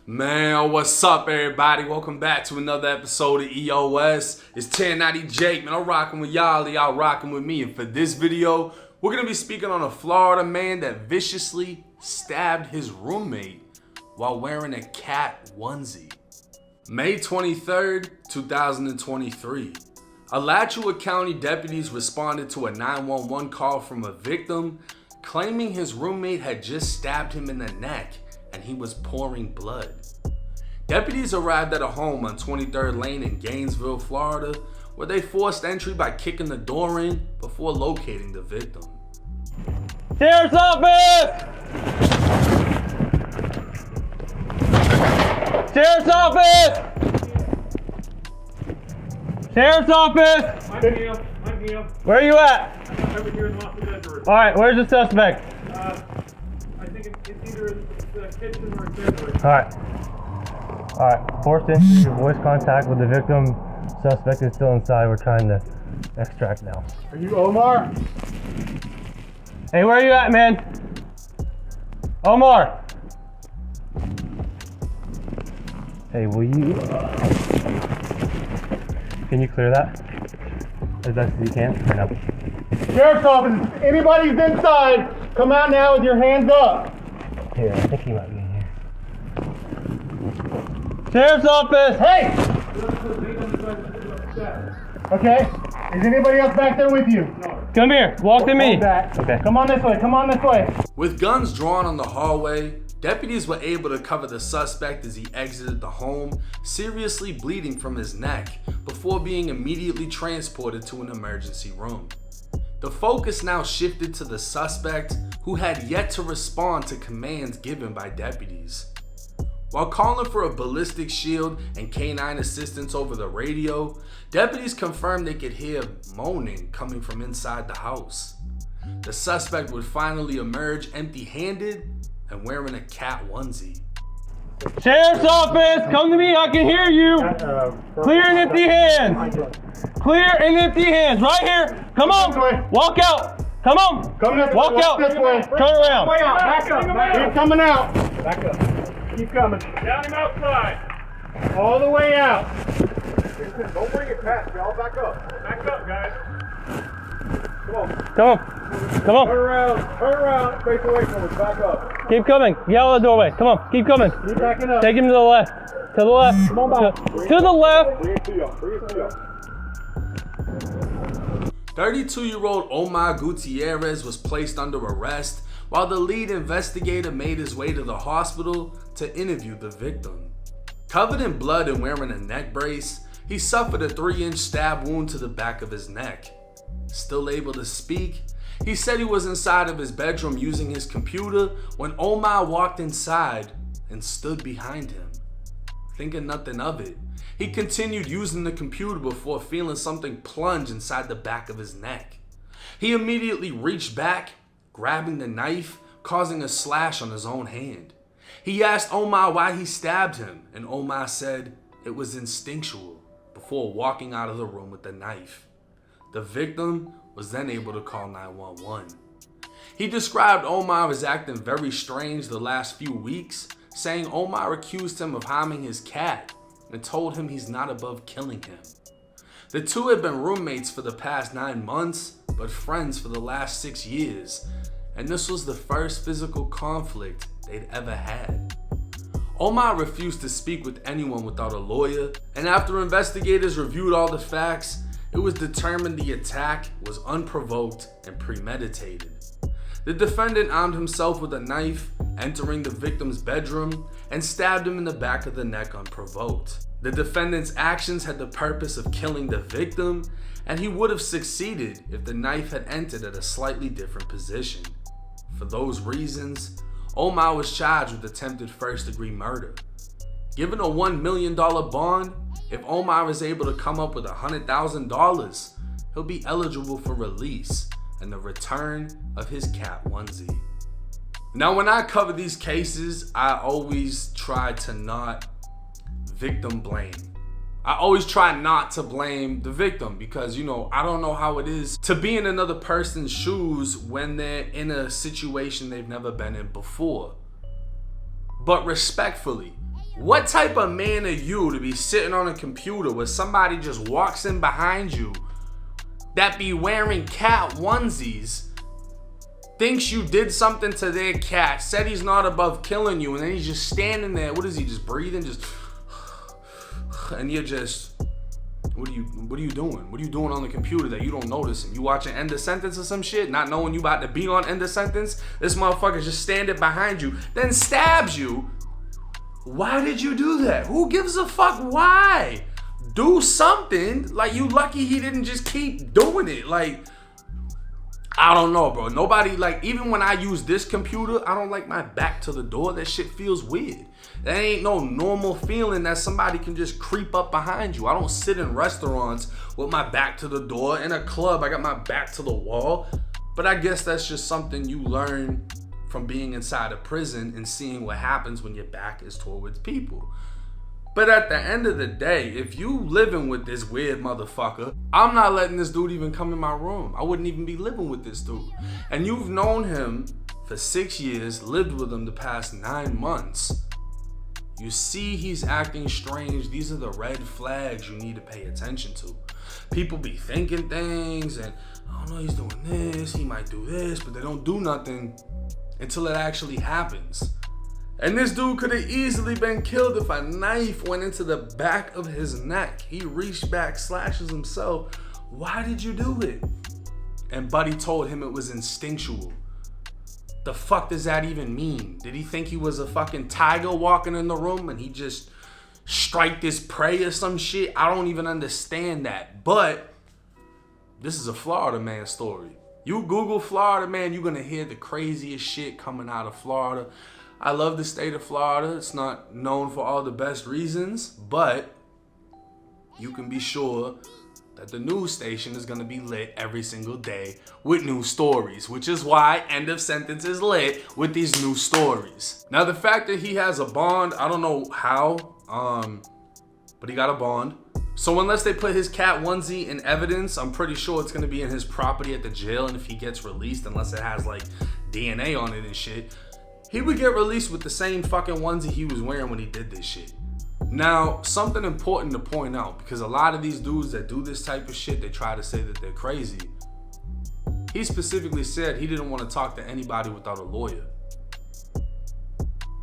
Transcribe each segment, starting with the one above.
Man, what's up, everybody? Welcome back to another episode of EOS. It's 1090 Jake, man. I'm rocking with y'all rocking with me. And for this video, we're going to be speaking on a Florida man that viciously stabbed his roommate while wearing a cat onesie. May 23rd, 2023. Alachua County deputies responded to a 911 call from a victim claiming his roommate had just stabbed him in the neck and he was pouring blood. Deputies arrived at a home on 23rd Lane in Gainesville, Florida, where they forced entry by kicking the door in before locating the victim. Sheriff's office! Sheriff's office! Sheriff's office! I'm here. Where are you at? I'm over here in the master bedroom. Alright, where's the suspect? I think it's either in the kitchen or bedroom. Alright, forced entry, voice contact with the victim. Suspect is still inside. We're trying to extract now. Are you Omar? Hey, where are you at, man? Omar! Hey, will you... Can you clear that? As best as you can? Or no? Sheriff's office, anybody's inside, come out now with your hands up. Here, I think he might be in here. Sheriff's office! Hey! Okay, is anybody else back there with you? No. Come here, walk to me. Hold back. Okay. Come on this way, come on this way. With guns drawn on the hallway, deputies were able to cover the suspect as he exited the home, seriously bleeding from his neck, before being immediately transported to an emergency room. The focus now shifted to the suspect, who had yet to respond to commands given by deputies. While calling for a ballistic shield and canine assistance over the radio, deputies confirmed they could hear moaning coming from inside the house. The suspect would finally emerge empty-handed and wearing a cat onesie. Sheriff's office, come to me, I can hear you. Clear and empty hands. Clear and empty hands, right here. Come on, walk out. Come on, walk out. This way. Turn around. Back up. Keep coming out. Back up. Keep coming. Down him outside. All the way out. Don't bring it past, y'all. Back up. Back up, guys. Come on. Come on. Turn around. Face away from us. Back up. Keep coming. Get out of the doorway. Come on, keep coming. Keep backing up. Take him to the left. To the left. Come on back. To the left. Bring it to y'all. Bring it to y'all. 32-year-old Omar Gutierrez was placed under arrest while the lead investigator made his way to the hospital to interview the victim. Covered in blood and wearing a neck brace, he suffered a 3-inch stab wound to the back of his neck. Still able to speak, he said he was inside of his bedroom using his computer when Omar walked inside and stood behind him. Thinking nothing of it, he continued using the computer before feeling something plunge inside the back of his neck. He immediately reached back, grabbing the knife, causing a slash on his own hand. He asked Omar why he stabbed him, and Omar said it was instinctual before walking out of the room with the knife. The victim was then able to call 911. He described Omar as acting very strange the last few weeks, saying Omar accused him of harming his cat and told him he's not above killing him. The two had been roommates for the past 9 months, but friends for the last 6 years, and this was the first physical conflict they'd ever had. Omar refused to speak with anyone without a lawyer, and after investigators reviewed all the facts, it was determined the attack was unprovoked and premeditated. The defendant armed himself with a knife, entering the victim's bedroom, and stabbed him in the back of the neck unprovoked. The defendant's actions had the purpose of killing the victim, and he would have succeeded if the knife had entered at a slightly different position. For those reasons, Omar was charged with attempted first-degree murder. Given a $1 million bond, if Omar is able to come up with $100,000, he'll be eligible for release and the return of his cat onesie. Now, when I cover these cases, I always try to not victim blame. I always try not to blame the victim because, I don't know how it is to be in another person's shoes when they're in a situation they've never been in before. But respectfully, What type of man are you to be sitting on a computer where somebody just walks in behind you that be wearing cat onesies, thinks you did something to their cat, said he's not above killing you, and then he's just standing there. What is he, just breathing? Just, and you're just, what are you doing? What are you doing on the computer that you don't notice? And you watching End of Sentence or some shit, not knowing you about to be on End of Sentence? This motherfucker just standing behind you, then stabs you. Why did you do that? Who gives a fuck why? Do something. Like, you lucky he didn't just keep doing it. Like, I don't know, bro. Nobody, like, even when I use this computer, I don't like my back to the door. That shit feels weird. That ain't no normal feeling that somebody can just creep up behind you. I don't sit in restaurants with my back to the door. In a club, I got my back to the wall. But I guess that's just something you learn from being inside a prison and seeing what happens when your back is towards people. But at the end of the day, if you living with this weird motherfucker, I'm not letting this dude even come in my room. I wouldn't even be living with this dude. And you've known him for 6 years, lived with him the past 9 months. You see he's acting strange. These are the red flags you need to pay attention to. People be thinking things and, oh no, he's doing this, he might do this, but they don't do nothing until it actually happens. And this dude could have easily been killed if a knife went into the back of his neck. He reached back, slashes himself. Why did you do it? And Buddy told him it was instinctual. The fuck does that even mean? Did he think he was a fucking tiger walking in the room and he just striked his prey or some shit? I don't even understand that. But this is a Florida man story. You Google Florida man, you're gonna hear the craziest shit coming out of Florida. I love the state of Florida. It's not known for all the best reasons, but you can be sure that the news station is gonna be lit every single day with new stories, which is why End of Sentence is lit with these new stories. Now, the fact that he has a bond, I don't know how, but he got a bond. So unless they put his cat onesie in evidence, I'm pretty sure it's gonna be in his property at the jail, and if he gets released, unless it has like DNA on it and shit, he would get released with the same fucking onesie he was wearing when he did this shit. Now, something important to point out, because a lot of these dudes that do this type of shit, they try to say that they're crazy. He specifically said he didn't want to talk to anybody without a lawyer.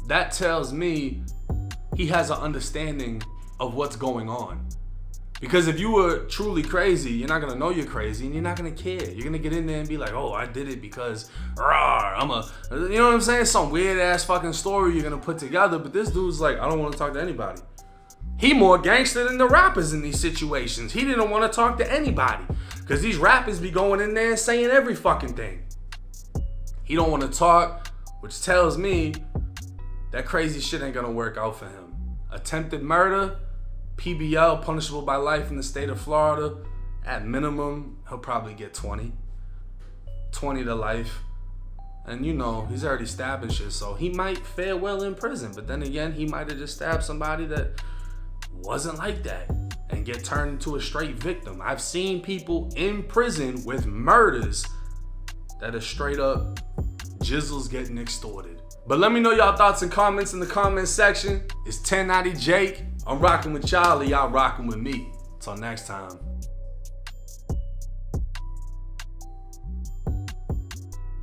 That tells me he has an understanding of what's going on. Because if you were truly crazy, you're not gonna know you're crazy and you're not gonna care. You're gonna get in there and be like, oh, I did it because, you know what I'm saying? Some weird ass fucking story you're gonna put together, but this dude's like, I don't wanna talk to anybody. He more gangster than the rappers in these situations. He didn't wanna talk to anybody because these rappers be going in there and saying every fucking thing. He don't wanna talk, which tells me that crazy shit ain't gonna work out for him. Attempted murder, PBL, punishable by life in the state of Florida. At minimum, he'll probably get 20 to life. And you know, he's already stabbing shit, so he might fare well in prison. But then again, he might have just stabbed somebody that wasn't like that and get turned into a straight victim. I've seen people in prison with murders that are straight up jizzles getting extorted. But let me know y'all thoughts and comments in the comment section. It's 1090 Jake. I'm rocking with y'all, y'all rocking with me. Till next time.